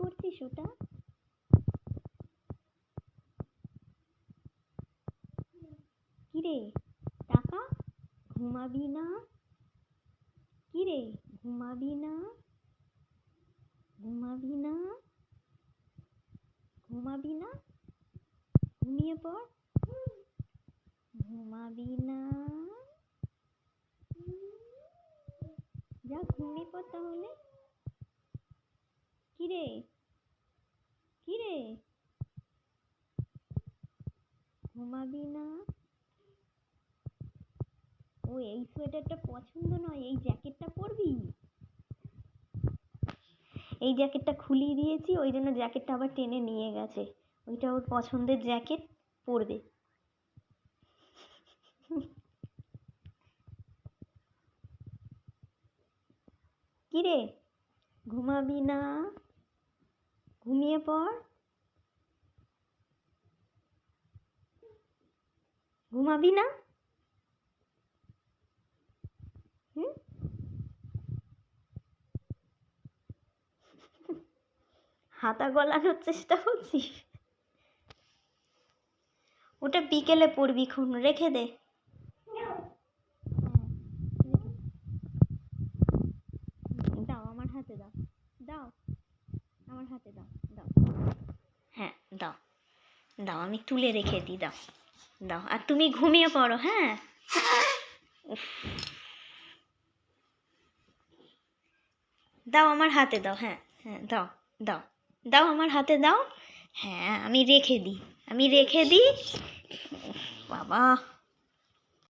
করছিস ওটা? কিরে টাকা, ঘুমাবি না? কিরে ঘুমাবি না? ঘুমাবি না? ঘুমাবি না? ঘুমিয়ে পড়। ঘুমাবি না? যা ঘুমিয়ে পড় তাহলে। কিরে কিরে ঘুমাবি না? ও এই সোয়েটারটা পছন্দ নয়, এই জ্যাকেটটা পরবি। এই জ্যাকেটটা খুলিয়ে দিয়েছি, ওই জন্য জ্যাকেটটা আবার টেনে নিয়ে গেছে। ওইটা ওর পছন্দের জ্যাকেট, পরবে। কিরে ঘুমাবি না? ঘুমিয়ে পড়। ঘুমাবি না? হুম, হাতা গলানোর চেষ্টা করছিস? ওটা বিকেলে পড়বি, খন রেখে দে। দাও আমার হাতে দাও, দাও আমার হাতে দাও, দাও। হ্যাঁ দাও, দাও আমি তুলে রেখে দিই, দাও দাও। আর তুমি ঘুমিয়ে পড়ো। হ্যাঁ, দাও আমার হাতে দাও। হ্যাঁ হ্যাঁ দাও, দাও দাও আমার হাতে দাও। হ্যাঁ আমি রেখে দিই, আমি রেখে দিই। বাবা।